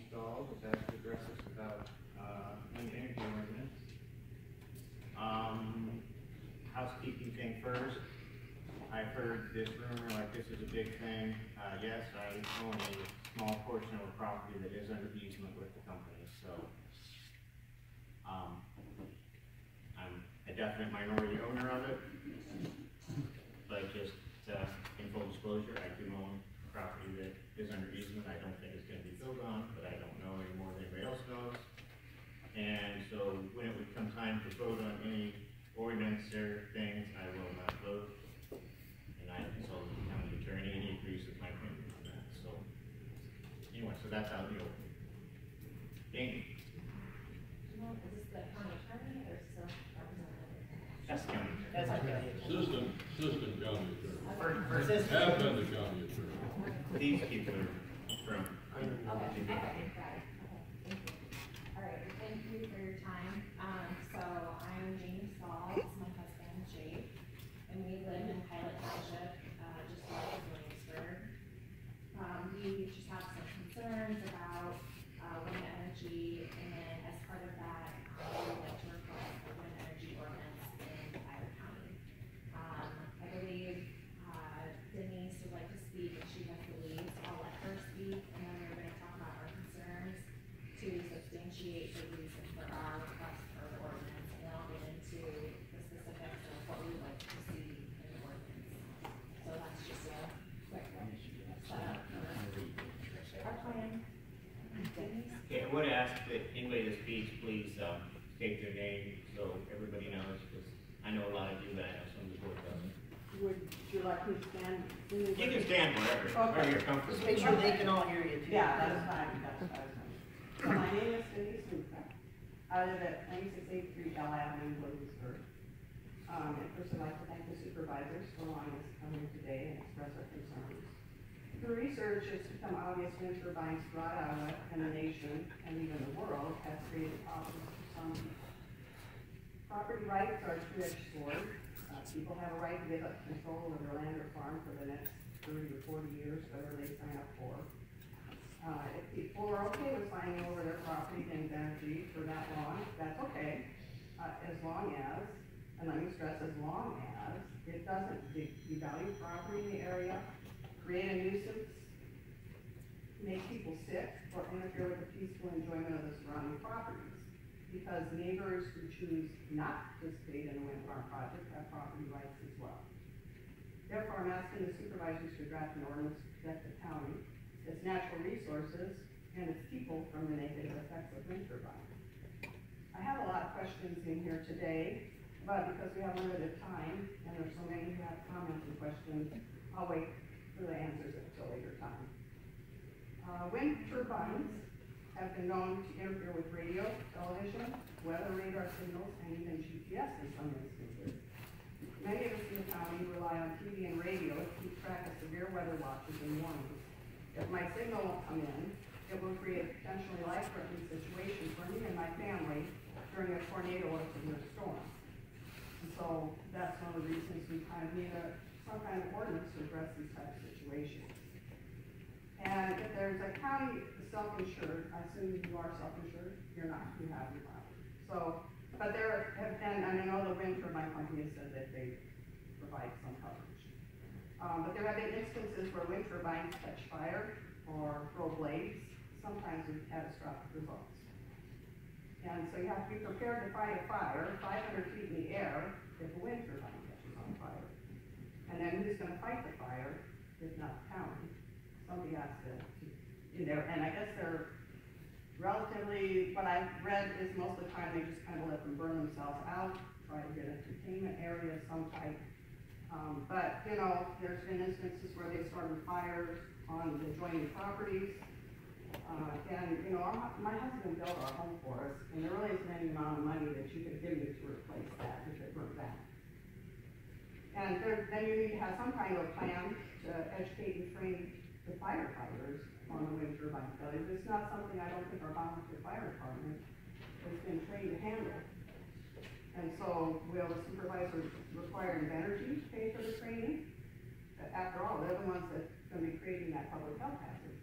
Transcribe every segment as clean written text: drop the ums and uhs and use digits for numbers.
Stahl, was asked to address us about an energy ordinance. Housekeeping thing first. I've heard this rumor like this is a big thing. Yes, I own a small portion of a property that is under easement with the company, so I'm a definite minority owner of it. But just in full disclosure, I do own property that is under easement. I don't think it's going to be built on, but I don't know any more than anybody else knows. And so when it would come time to vote on any ordinance or things, I will not vote. And I have consulted the county attorney, and he agrees with my opinion on that. So anyway, so that's out in the open. Amy? Is this the county attorney or still representative? That's the county. That's our county attorney. Assistant county attorney. Have been the county attorney. These people are from. Okay, got it. Okay, thank you. All right, thank you for your time. So I'm Jamie Stahl, this is my husband, Jake, and we live in Pilot Township, just north of Williamsburg. We just have some concerns about wind energy, and then as part of that, we would like to request a wind energy ordinance in Tyler County. I believe Denise would like to speak, and she has to leave, so I'll let her speak, and then we're going to talk about our concerns to substantiate the reason for our request for the ordinance, and then I'll get into the specifics of what we would like to see in the ordinance. So that's just a quick setup for our plan. Denise? Okay, I would ask that anybody that speaks, please state their name so everybody knows, because I know a lot of you, but I know some of the board doesn't. Would you like me to stand? You can stand wherever, wherever you're comfortable. Just make sure they can all hear you too. Yeah, that's fine, that's fine. So my name is Denise Luca. I live at 9683 Bell Avenue, Williamsburg. And first I'd like to thank the supervisors for allowing us to come here today and express our concerns. The research has become obvious wind turbines throughout Iowa and the nation, and even the world, have created problems for some people. Property rights are a two-edged sword. People have a right to give up control of their land or farm for the next 30 or 40 years, whatever they sign up for. If people are okay with signing over their property and energy for that long, that's okay, as long as, and let me stress, as long as it doesn't devalue property in the area, create a nuisance, make people sick, or interfere with the peaceful enjoyment of the surrounding properties. Because neighbors who choose not to participate in a wind farm project have property rights as well. Therefore, I'm asking the supervisors to draft an ordinance to protect the county, its natural resources, and its people from the negative effects of wind turbines. I have a lot of questions in here today, but because we have limited time, and there's so many who have comments and questions, I'll wait for the answers until a later time. Wind turbines have been known to interfere with radio, television, weather radar signals, and even GPS in some instances. Many of us in the county rely on TV and radio to keep track of severe weather watches and warnings. If my signal won't come in, it will create a potentially life-threatening situation for me and my family during a tornado or severe storm. And so that's one of the reasons we kind of need some kind of ordinance to address these types of situations. And if there's a county self-insured, I assume you are self-insured, you're not, you have your property. So, but there have been, and I know the wind turbine company has said that they provide some coverage. But there have been instances where wind turbines catch fire or throw blades, sometimes with catastrophic results. And so you have to be prepared to fight a fire 500 feet in the air if a wind turbine catches on fire. And then who's going to fight the fire if not the county? Somebody has to, and I guess they're relatively, what I've read is most of the time they just kind of let them burn themselves out, try to get a containment area of some type. But, you know, there's been instances where they started fires on the adjoining properties. And, you know, my husband built our home for us, and there really isn't any amount of money that you could give you to replace that if it burnt down. And then you need to have some kind of a plan to educate and train the firefighters on the wind turbine failures. It's not something I don't think our volunteer fire department has been trained to handle. And so will the supervisor required of energy pay for the training? After all, they're the ones that are going to be creating that public health hazard.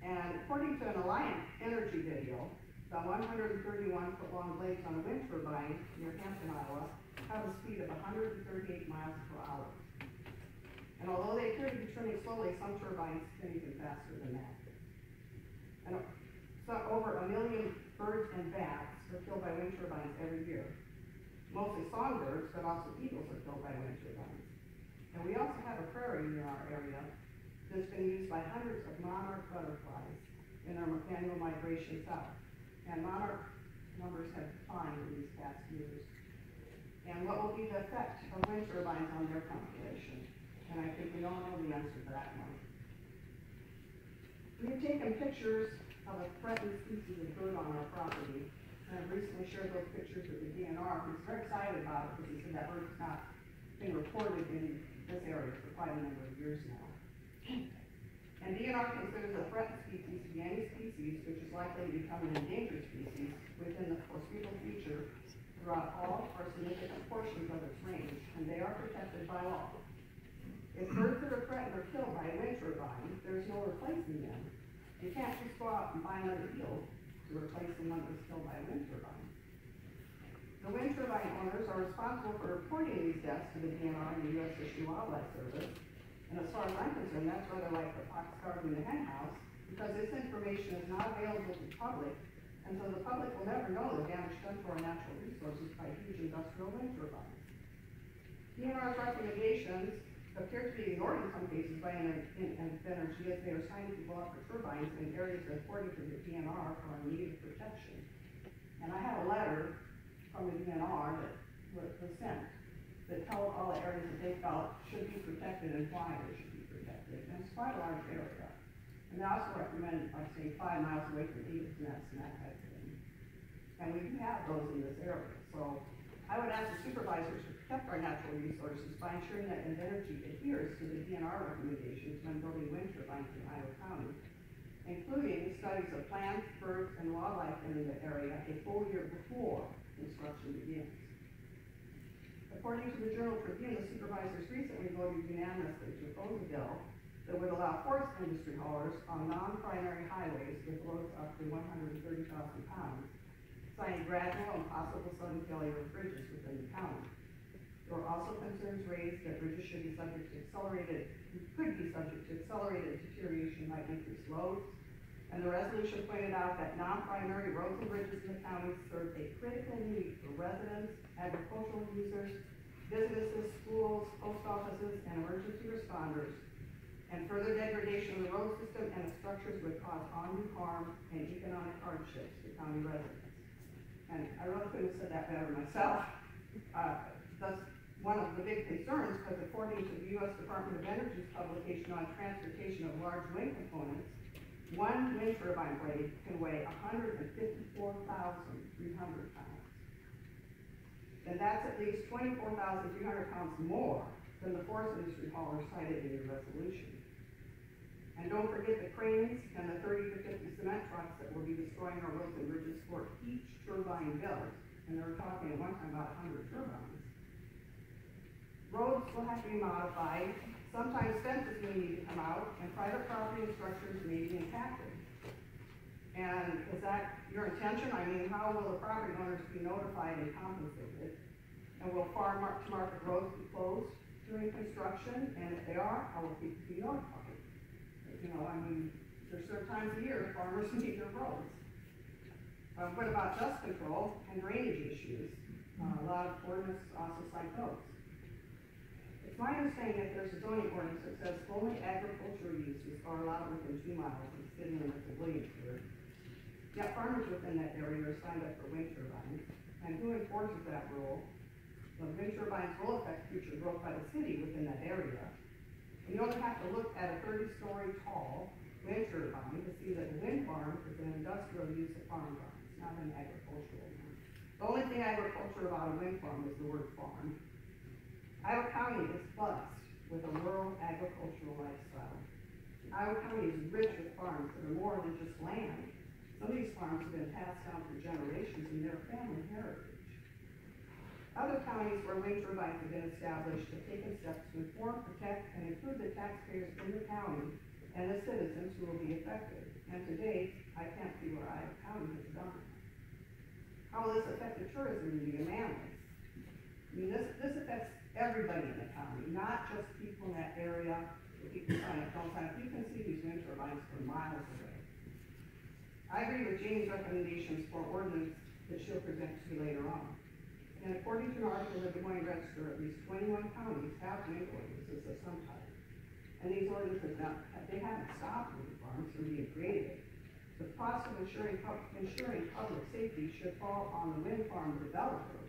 And according to an Alliant Energy video, the 131-foot long blades on a wind turbine near Hampton, Iowa, have a speed of 138 miles per hour. And although they appear to be turning slowly, some turbines can even faster than that. And so over 1 million birds and bats are killed by wind turbines every year. Mostly songbirds, but also eagles are killed by wind turbines. And we also have a prairie in our area that's been used by hundreds of monarch butterflies in their annual migration south. And monarch numbers have declined in these past years. And what will be the effect of wind turbines on their population? And I think we all know the answer to that one. We've taken pictures of a threatened species of bird on our property, and I've recently shared those pictures with the DNR, who's very excited about it because he said that bird's not been reported in this area for quite a number of years now. And DNR considers a threatened species to be any species which is likely to become an endangered species within the foreseeable future throughout all or significant portions of its range, and they are protected by law. If birds that are threatened or killed by a wind turbine, there's no replacing them. You can't just go out and buy another field to replace the one that was killed by a wind turbine. The wind turbine owners are responsible for reporting these deaths to the DNR and the U.S. Fish and Wildlife Service. And as far as I'm concerned, that's rather like the fox guarding the hen house, because this information is not available to the public, and so the public will never know the damage done to our natural resources by huge industrial wind turbines. DNR's recommendations appear to be ignored in some cases by energy as they are signing people up for turbines in areas that, according to the DNR, are in need of protection. And I have a letter from the DNR that was sent that tells all the areas that they felt should be protected and why they should be protected. And it's quite a large area. And they also recommend, like, say, 5 miles away from eagles' nests and that type of thing. And we do have those in this area. So I would ask the supervisors to protect our natural resources by ensuring that Invenergy adheres to the DNR recommendations when building wind turbines in Iowa County, including studies of plants, birds, and wildlife in the area a full year before construction begins. According to the Journal Tribune, the supervisors recently voted unanimously to oppose a bill that would allow forest industry haulers on non-primary highways with loads up to 130,000 pounds, citing gradual and possible sudden failure of bridges within the county. There were also concerns raised that bridges could be subject to accelerated deterioration by increased loads, and the resolution pointed out that non-primary roads and bridges in the county serve a critical need for residents, agricultural users, businesses, schools, post offices, and emergency responders, and further degradation of the road system and its structures would cause undue harm and economic hardships to county residents. And I really couldn't have said that better myself. That's one of the big concerns, because according to the U.S. Department of Energy's publication on transportation of large wind components, one wind turbine blade can weigh 154,300 pounds. And that's at least 24,300 pounds more than the forest industry haulers cited in your resolution. And don't forget the cranes and the 30 to 50 cement trucks that will be destroying our roads and bridges for each turbine built. And they were talking at one time about 100 turbines. Roads will have to be modified. Sometimes fences may need to come out, and private property and structures may be impacted. And is that your intention? I mean, how will the property owners be notified and compensated? And will farm-to-market roads be closed during construction? And if they are, how will people be notified? You know, I mean, there's certain times of year farmers need their roads. What about dust control and drainage issues? A lot of ordinance also cite those. It's my understanding that there's a zoning ordinance that says only agricultural uses are allowed within 2 miles of the city limits of Williamsburg. Yet farmers within that area are signed up for wind turbines. And who enforces that rule? The wind turbines will affect future growth by the city within that area. And you only have to look at a 30-story tall wind turbine to see that a wind farm is an industrial use of farm grounds, not an agricultural one. The only thing agricultural about a wind farm is the word farm. Iowa County is blessed with a rural agricultural lifestyle. Iowa County is rich with farms that are more than just land. Some of these farms have been passed down for generations in their family heritage. Other counties where wind turbines have been established have taken steps to inform, protect, and include the taxpayers in the county and the citizens who will be affected. and to date, I can't see where Iowa County has done it. How will this affect the tourism in the Amendments? I mean, this affects everybody in the county, not just people in that area. If you can sign up, don't sign up. You can see these wind turbines from miles away. I agree with Jane's recommendations for ordinance that she'll present to you later on. And according to an article in the Des Moines Register, at least 21 counties have wind ordinances of some type. And these ordinances they haven't stopped wind farms from being created. The cost of ensuring public safety should fall on the wind farm developer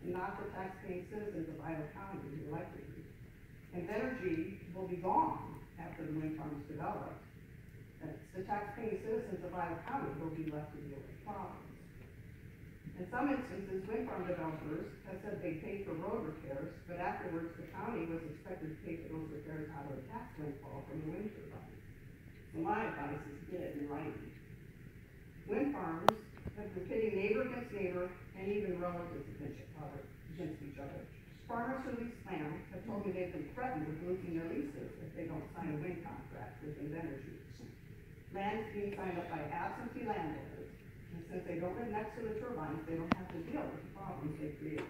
and not the taxpaying citizens of Iowa County who elected you. And energy will be gone after the wind farm is developed. And it's the taxpaying citizens of Iowa County who will be left to deal with problems. In some instances, wind farm developers have said they pay for road repairs, but afterwards the county was expected to pay for those repairs out of the tax windfall from the wind turbines. So my advice is get it in writing. Wind farms have been pitting neighbor against neighbor and even relatives against each other. Farmers who lease land have told me they've been threatened with losing their leases if they don't sign a wind contract with Invenergy. Land is being signed up by absentee landowners, and since they don't live next to the turbines, they don't have to deal with the problems they create.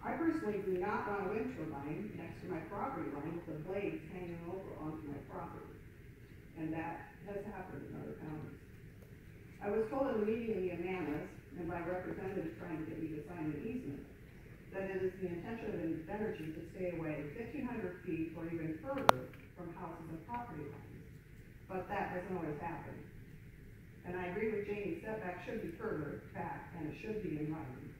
I personally do not want a wind turbine next to my property line with the blades hanging over onto my property. And that has happened in other counties. I was told in a meeting in the Amana's, and by representatives trying to get me to sign an easement, that it is the intention of Invenergy to stay away 1,500 feet or even further from houses and property lines. But that doesn't always happen. And I agree with Jamie, setback should be further back, and it should be in writing.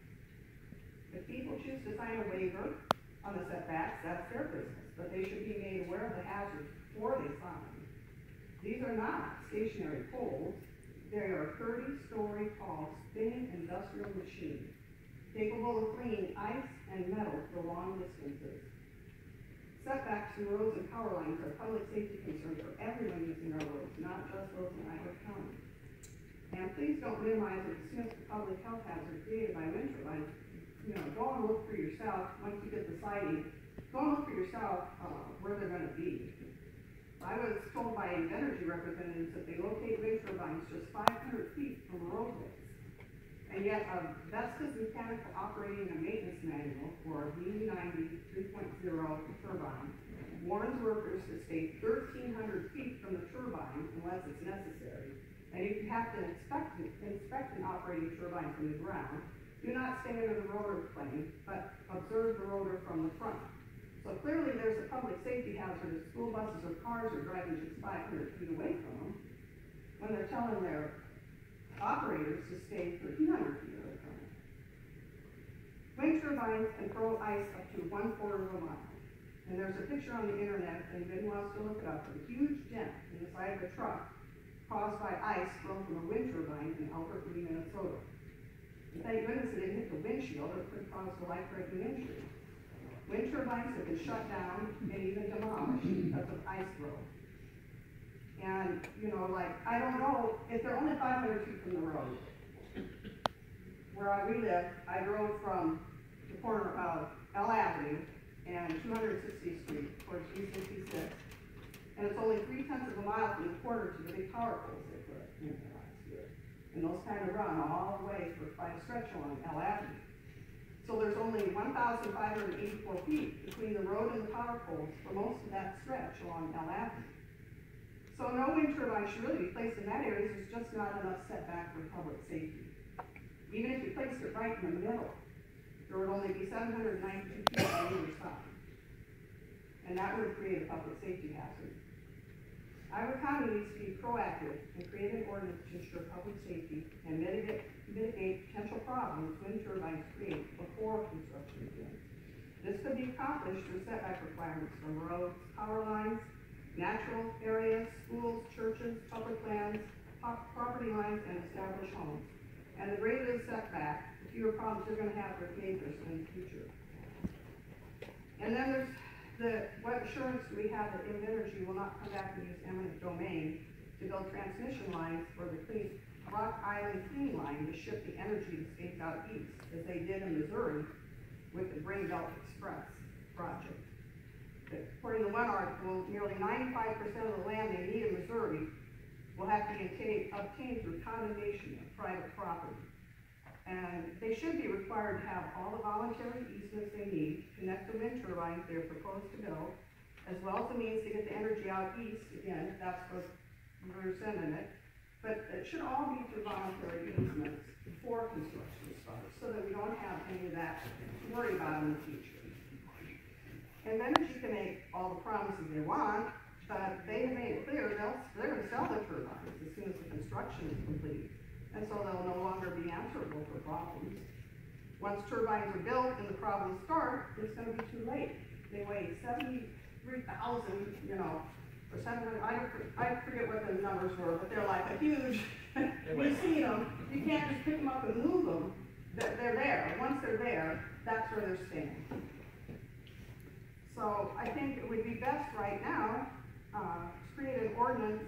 If people choose to sign a waiver on the setbacks, that's their business, but they should be made aware of the hazards before they sign. These are not stationary poles. They are 30-story tall spinning industrial machines, capable of cleaning ice and metal for long distances. Setbacks from roads and power lines are public safety concerns for everyone using our roads, not just those in Iowa County. And please don't minimize or dismiss the public health hazard created by wind turbines. You know, go and look for yourself, once you get the sighting, go and look for yourself where they're going to be. I was told by Invenergy representatives that they locate wind turbines just 500 feet from roadways. And yet, Vestas Mechanical Operating and Maintenance Manual, or V90 3.0 turbine, warns workers to stay 1,300 feet from the turbine unless it's necessary. And if you have to inspect an operating turbine from the ground, do not stay under the rotor plane, but observe the rotor from the front. So clearly there's a public safety hazard if school buses or cars are driving just 500 feet away from them when they're telling their operators to stay 1,300 feet away from them. Wind turbines can throw ice up to 1/4 of a mile. And there's a picture on the internet, and if anyone wants to look it up, of a huge dent in the side of a truck caused by ice thrown from a wind turbine in Albert Lee, Minnesota. And thank goodness it didn't hit the windshield, or it could cause a life-threatening injury. Wind turbines have been shut down and even demolished because of ice flow. And, you know, like, I don't know, if they're only 500 feet from the road, where we live, I drove from the corner of L Avenue and 260th Street towards E66, and it's only 3/10 of a mile from the corner to the big power poles they put in there last year. And those kind of run all the way for quite a stretch along L Avenue. So there's only 1,584 feet between the road and the power poles for most of that stretch along L Avenue. So no wind turbine should really be placed in that area. There's just not enough setback for public safety. Even if you placed it right in the middle, there would only be 792 feet on either side. And that would create a public safety hazard. Iowa County needs to be proactive and create an ordinance to ensure public safety and mitigate potential problems wind turbines create before construction begins. This could be accomplished through setback requirements from roads, power lines, natural areas, schools, churches, public lands, property lines, and established homes. And the greater the setback, the fewer problems you're going to have with neighbors in the future. And then there's what assurance do we have that Invenergy will not come back and use eminent domain to build transmission lines for the Rock Island Clean Line to ship the energy to states out east, as they did in Missouri with the Grain Belt Express project. According to one article, nearly 95% of the land they need in Missouri will have to be obtained through condemnation of private property. And they should be required to have all the voluntary easements they need to connect the wind turbines they're proposed to build, as well as the means to get the energy out east, again, if that's what we're sending it. But it should all be through voluntary easements before construction starts, so that we don't have any of that to worry about in the future. And then you can make all the promises they want, but they have made it clear they're gonna sell the turbines as soon as the construction is complete. And so they'll no longer be answerable for problems. Once turbines are built and the problems start, it's gonna be too late. They weigh 73,000, or 700, I forget what the numbers were, but they're like a huge, you see them, you can't just pick them up and move them. They're there. Once they're there, that's where they're staying. So I think it would be best right now, to create an ordinance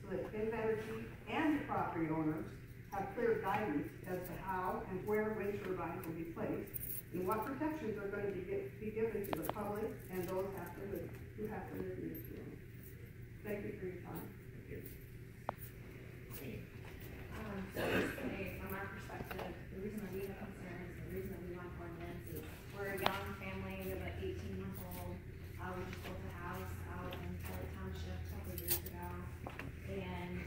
so that Invenergy and the property owners have clear guidance as to how and where wind turbines will be placed, and what protections are going to be given to the public and those who have to live in this room. Thank you for your time. So just say, from our perspective, the reason that we have concerns, the reason that we want ordinance is we're a young family, we have an 18-month-old. We just built a house out in Pellet Township a couple of years ago. And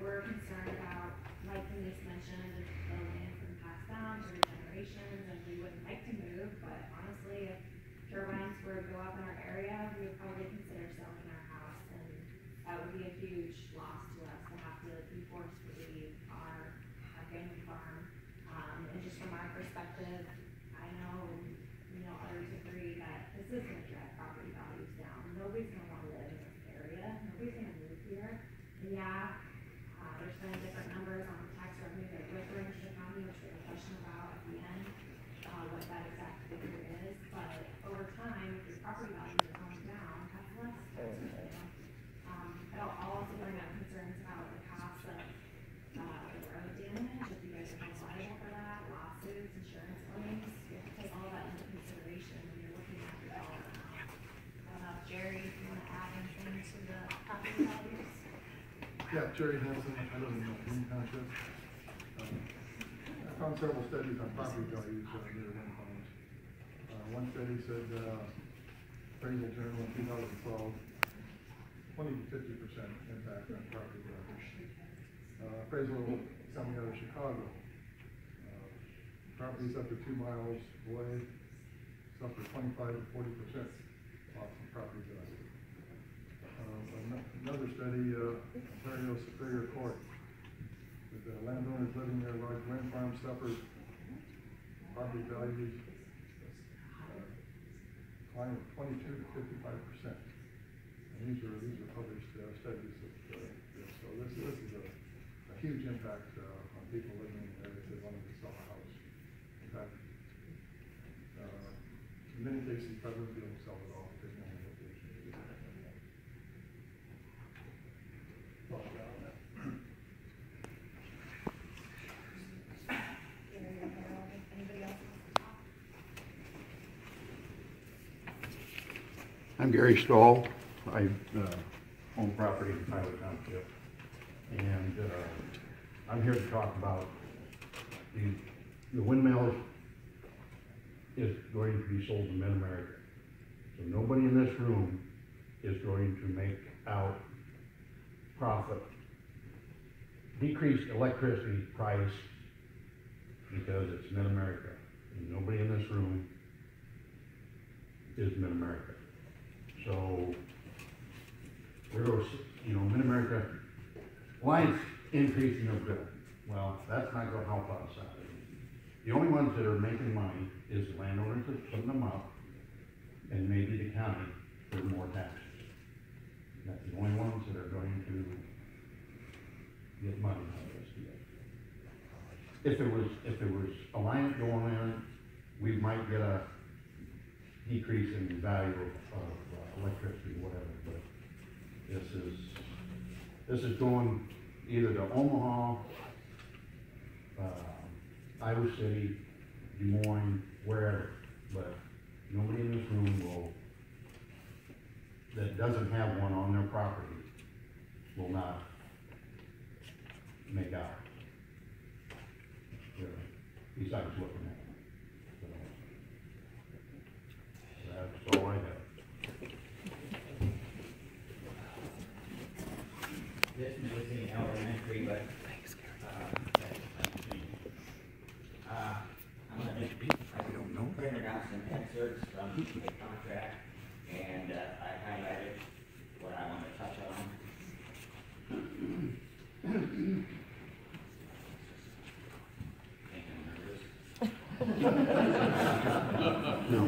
we're concerned about, like Denise mentioned, if the land from passed down to generations, and we wouldn't like to move, but honestly, if turbines were to go up in our area, we would probably consider selling our house, and that would be a huge loss to us to have to be forced to leave our family farm. And just from our perspective, I know, others agree that this is gonna drive property values down. Nobody's gonna wanna live in this area, nobody's gonna move here. And yeah, there's been different numbers on tax revenue that we're bringing to the county, which we have a question about at the end, what that exact figure is, but over time, if your property values are going down, that's less tax revenue. I'll also bring up concerns about the cost of the road damage, if you guys are held liable for that, lawsuits, insurance claims, you have to take all that into consideration when you're looking at your dollar amount. I don't know if Jerry, if you wanna add anything to the property values? Yeah, Jerry Hansen, I live in Green Township. I found several studies on property values near wind farms. One study said appraisal journal in 2012, 20 to 50% impact on property values. Appraisal coming out of Chicago. Properties up to 2 miles away, suffer 25 to 40% loss in property value. Another study, Ontario Superior Court, with the landowners living near large wind farms suffered property values decline of 22 to 55%. And these are published studies of this. So this is a huge impact on people living in the area if they wanted to sell a house. In fact, in many cases, probably wouldn't be able to sell it all depending on the location. Anybody else? I'm Gary Stahl. I own property in Tyler Township. And I'm here to talk about the windmill is going to be sold to Mid-America. So nobody in this room is going to make out profit. Decreased electricity price because it's Mid-America. And nobody in this room is Mid-America. So there goes, Mid-America, line's increasing their bill. Well, that's not gonna help us out. The only ones that are making money is the landowners that's putting them up, and maybe the county for more taxes. That's the only ones that are going to get money out of this deal. If there was a line going in, we might get a decrease in the value of electricity, whatever, but this is going either to Omaha, Iowa City, Des Moines, wherever, but nobody in this room that doesn't have one on their property will not make out. You know, besides looking at them. So, that's all I have. This may seem elementary, but, I'm gonna I printed out some excerpts from the contract, and, I highlighted what I want to touch on. Think I'm nervous. No.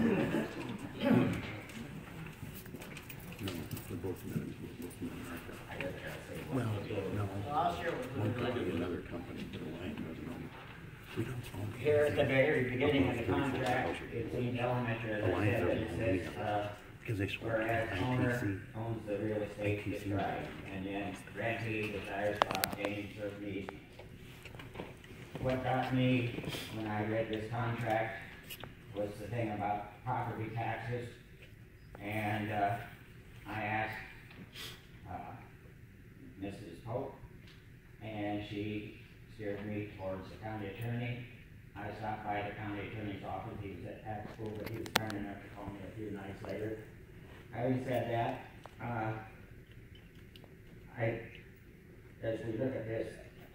No, we're both minutes, we're both in America. I gotta say what. Well, no. I'll share with One you. company, another company, but the line doesn't own. We don't own. Here at the very beginning of the contract, it seems elementary, as I said, but it says, Because they sold whereas owner ITC. owns the real estate described, and then grantee desires to obtain certain easements. What got me when I read this contract was the thing about property taxes, and, I asked, Mrs. Pope, and she steered me towards the county attorney. I stopped by the county attorney's office, he was at tax school, but he was kind enough to call me a few nights later. Having said that, as we look at this,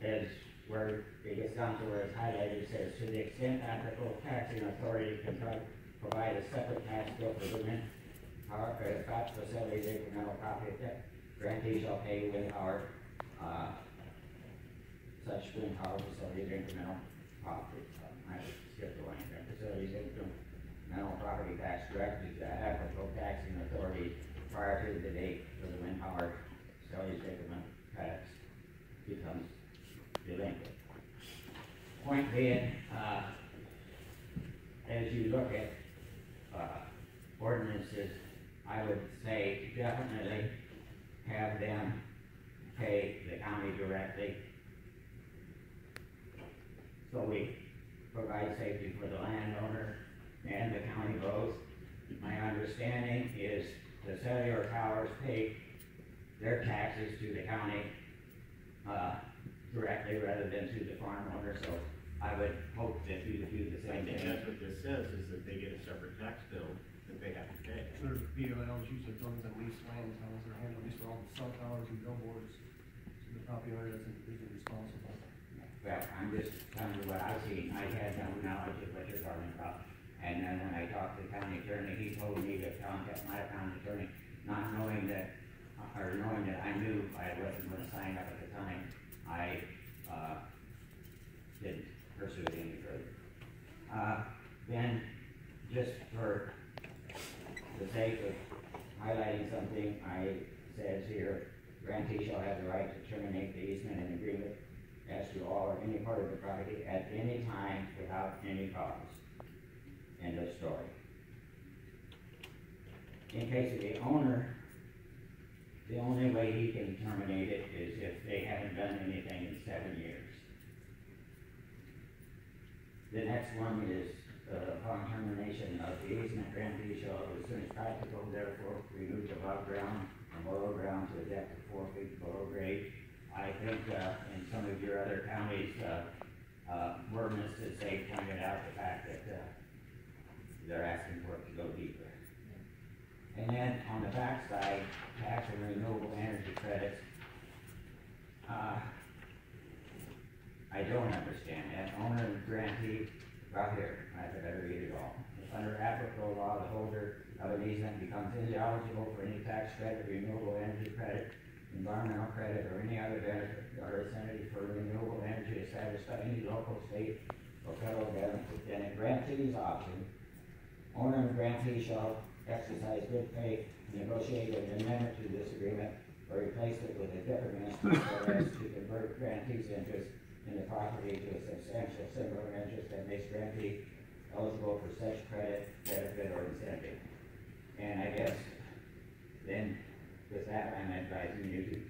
as where it gets down to where it's highlighted, it says, to the extent applicable, taxing authority can provide a separate tax bill for the wind power, such facilities, incremental property tax, grantee shall pay wind power, such wind power facilities, incremental property, I skipped the line there, facilities, incremental property tax directly to applicable taxing authority prior to the date of the wind power facilities, incremental tax becomes delinquent. Point being, as you look at, ordinances, I would say definitely have them pay the county directly, so we provide safety for the landowner and the county both. My understanding is the cellular towers pay their taxes to the county, directly rather than to the farm owner, so I would hope that we would do the I same think thing. that's what this says, is that they get a separate tax bill that they have to pay. There's BOLs, usually buildings that lease land, towers are handled, these are all the cell towers and billboards, so the property owner doesn't be responsible. Well, I'm just telling you what I've seen, I had no knowledge of what you're talking about. And then when I talked to the county attorney, he told me to contact my county attorney, not knowing that, or knowing that I knew I wasn't gonna sign up at the time, I, didn't pursue it any further. Then, just for the sake of highlighting something, I says here, grantee shall have the right to terminate the easement and agreement as to all or any part of the property at any time without any cause. End of story. In case of the owner, the only way he can terminate it is if they haven't done anything in 7 years. The next one is, upon termination of the easement, grantee shall, as soon as practical, therefore, remove the above ground from below ground to a depth of 4 feet below grade. I think, in some of your other counties, ordinances, they pointed out the fact that, they're asking for it to go deeper. And then on the backside, tax and renewable energy credits, I don't understand that. Owner and grantee, right here, I better read it all. If under applicable law, the holder of an easement becomes ineligible for any tax credit, renewable energy credit, environmental credit, or any other benefit or incentive for renewable energy established by any local, state, or federal government, then a grantee's option, owner and grantee shall exercise good faith, negotiate an amendment to this agreement, or replace it with a different instrument so as to convert grantee's interest in the property to a substantial similar interest that makes grantee eligible for such credit, benefit, or incentive. And I guess then with that, I'm advising you to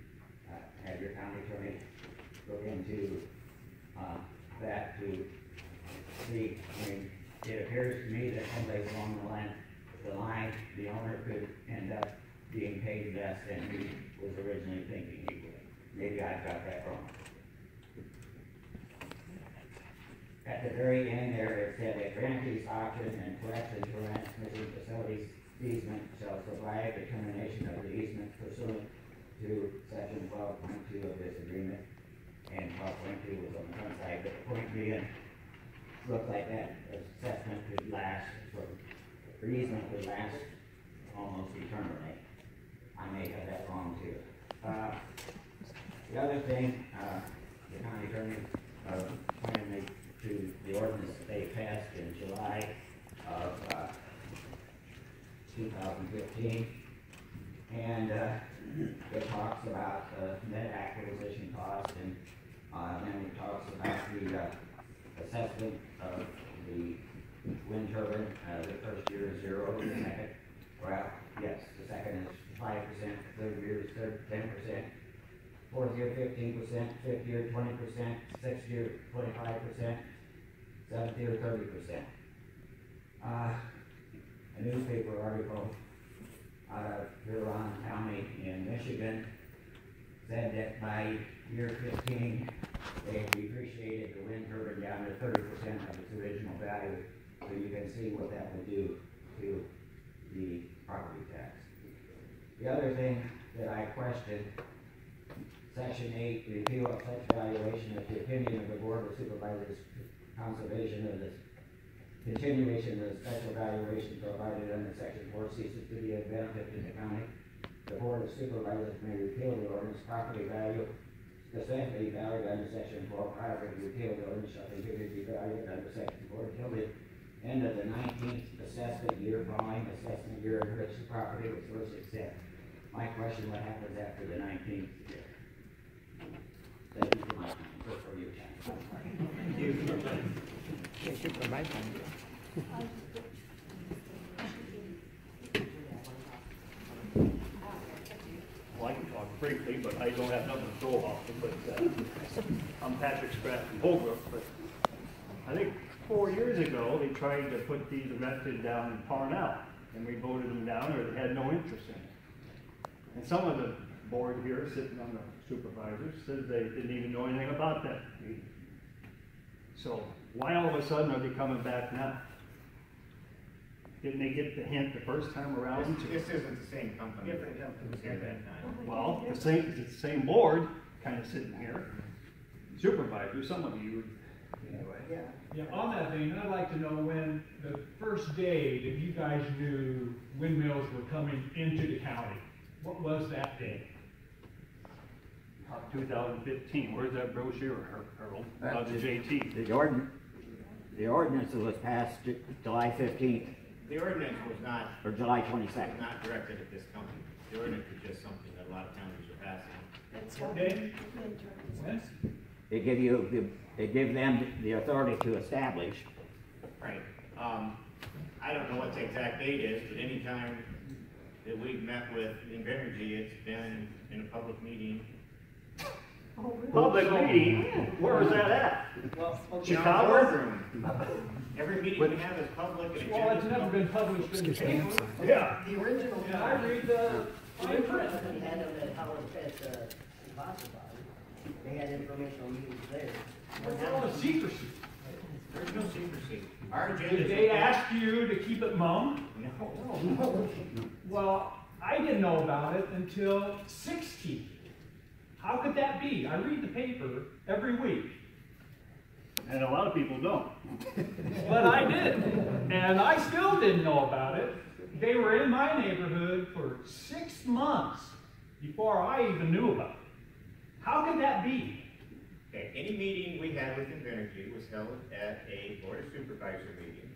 have your county attorney look into that to see. I mean, it appears to me that someplace along the line, the owner could end up being paid less than he was originally thinking he would. Maybe I got that wrong. at the very end there, it said that grantees auction and collection transmission facilities easement shall provide determination of the easement pursuant to section 12.2 of this agreement. And 12.2 was on the front side, but the point being, looked like that assessment could last, or easement would last almost eternally. I may have that wrong too. The other thing, the county attorney pointed me to the ordinance that they passed in July of 2015, and it talks about net acquisition cost, and then it talks about the assessment of the wind turbine. The first year is 0, the second, well, yes, the second is 5%, third year is 10%, fourth year 15%, fifth year 20%, sixth year 25%, seventh year 30%. A newspaper article out of Huron County in Michigan said that by year 15, they depreciated the wind turbine down to 30% of its original value. So you can see what that would do to the property tax. The other thing that I questioned, Section 8, repeal of such valuation of the opinion of the Board of Supervisors, conservation of this continuation of the special valuation provided under Section 4 ceases to be of benefit to the county. The Board of Supervisors may repeal the ordinance. Property value specifically valued under Section 4 prior to repeal the ordinance shall continue to be valued under Section 4 until the end of the 19th assessment year following assessment year in which the property was first assessed. My question, what happens after the 19th year? Thank you for my time. Good for you, Ken. Well, I can talk briefly, but I don't have nothing to throw off. But I'm Patrick Spratt from Holbrook. But I think 4 years ago, they tried to put these erected down in Parnell, and we voted them down, or they had no interest in it. And some of the board here, sitting on the supervisors, said they didn't even know anything about that meeting. So why all of a sudden are they coming back now? Didn't they get the hint the first time around? This isn't the same company. Different company. that was here that time. Well, it's the same board, kind of sitting here. Supervisors, some of you, anyway. Yeah, on that vein, I'd like to know when the first day that you guys knew windmills were coming into the county. What was that day? 2015, where's that brochure, Harold? The JT. The ordinance was passed July 15th, The ordinance was not, or July 22nd. not directed at this company. The ordinance was just something that a lot of counties are passing. What day? When? They give them the authority to establish. Right. I don't know what the exact date is, but anytime that we've met with Invenergy, it's been in a public meeting. Public meeting, where is that at? Well, okay. Chicago? Boardroom. Every meeting we have is public and Well, it's agendas never public. been published in the paper. Yeah. The original. And I read the fine print. They had them at Howard at Possible. They had informational meetings there. What's all the secrecy? There's no secrecy. Our agenda. Did they ask you to keep it mum? No. Well, I didn't know about it until 16. How could that be? I read the paper every week. And a lot of people don't. But I did. And I still didn't know about it. They were in my neighborhood for 6 months before I even knew about it. How could that be? Okay, any meeting we had with Invenergy was held at a Board of Supervisor meeting.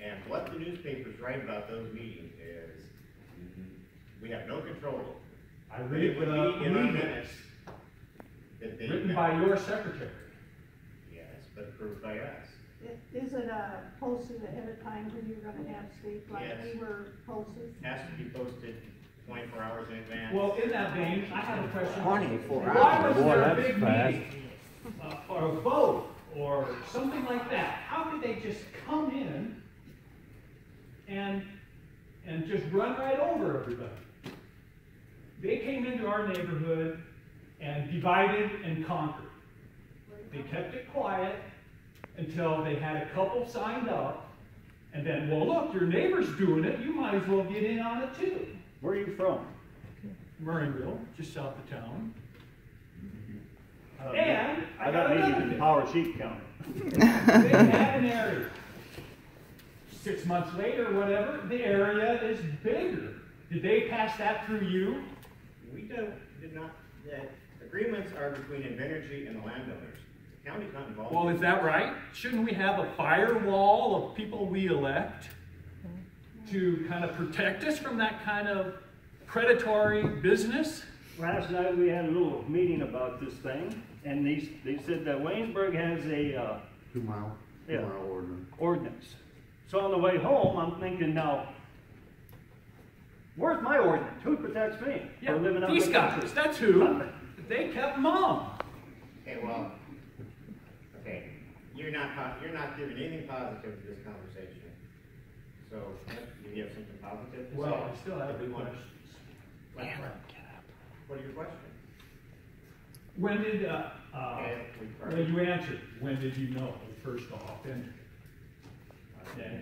And what the newspapers write about those meetings is, we have no control over. I read it with in our a minutes that they written by your secretary. Yes, but approved by us. Is it posted ahead of time when you're gonna have sleep, like Yes. we were posted? Has to be posted 24 hours in advance. Well, in that vein, I have a question. 24 Why hours. was Boy, there a that's big fast. meeting, or a vote, or something like that? How could they just come in and just run right over everybody? They came into our neighborhood and divided and conquered. They kept it quiet, until they had a couple signed up, and then, well, look, your neighbor's doing it, you might as well get in on it too. Where are you from? Murrayville, just south of town. Uh, And I got another meetings in thing. Power Sheep County. They had an area. 6 months later, whatever, the area is bigger. Did they pass that through you? We did not, the agreements are between Invenergy and the landowners. The county's not involved. Well, is that right? Shouldn't we have a firewall of people we elect to kind of protect us from that kind of predatory business? Last night we had a little meeting about this thing, and they said that Waynesburg has a 2 mile ordinance. ordinance. So on the way home, I'm thinking now, where's my ordinance? Who protects me? Yeah, For living out in these the guys, country? that's who. They kept mum. Okay, well, okay, you're not giving anything positive to this conversation. So, do you have something positive to say? Well, I still have If we want- questions. What are your questions? When did, Okay, well, you answered, when did you know, first off? And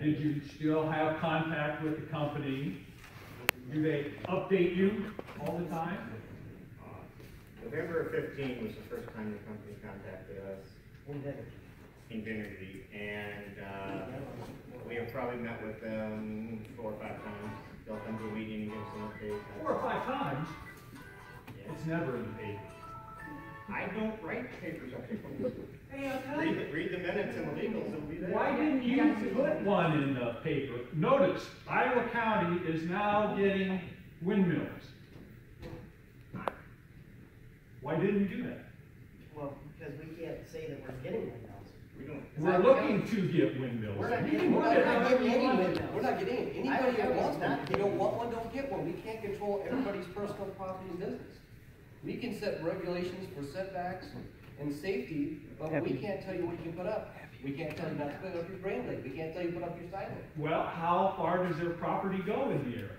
did you still have contact with the company? Do they update you all the time? November of 15 was the first time the company contacted us, Invenergy, and we have probably met with them 4 or 5 times. They'll come to a meeting and give us an update. 4 or 5 times? It's never in the paper. I don't write papers up here. Read the minutes and the legals, it'll be there. Why didn't you put one in the paper? Notice, Iowa County is now getting windmills. Why didn't you do that? Well, because we can't say that we're getting one now. We don't. We're looking to get windmills. We're not You getting, can we're put it not however getting you any want. windmills. We're not getting it. Anybody that wants one, if you don't want one, don't get one. We can't control everybody's personal property and business. We can set regulations for setbacks and safety, but we can't tell you what you can put up. We can't tell you not to put up your brain lake. We can't tell you to put up your siding. Well, how far does their property go in the area?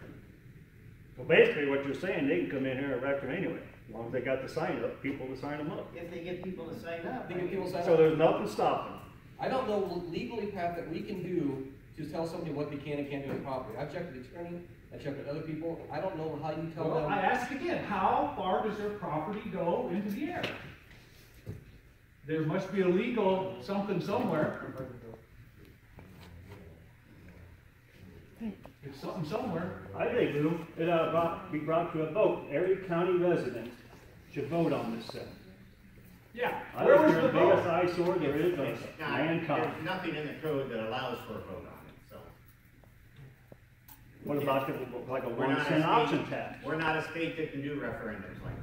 So basically what you're saying, they can come in here and erect them anyway, as long as they got the sign up, people to sign them up. If they get people to sign up. They get people sign So up. there's nothing stopping them. I don't know legally, Pat, that we can do to tell somebody what they can and can't do on property. I've checked with the attorney, I checked with other people. I don't know how you tell Well, them. I ask again, how far does their property go into the area? There must be a legal something somewhere. It's something somewhere. I think, Lou, it ought to be brought to a vote. Every county resident should vote on this thing. Yeah, I where think was you're the the biggest vote? eyesore there is It's of not, mankind. there's nothing in the code that allows for a vote on it, so. What about like a We're not 1 cent a option state, tax? we're not a state that can do referendums like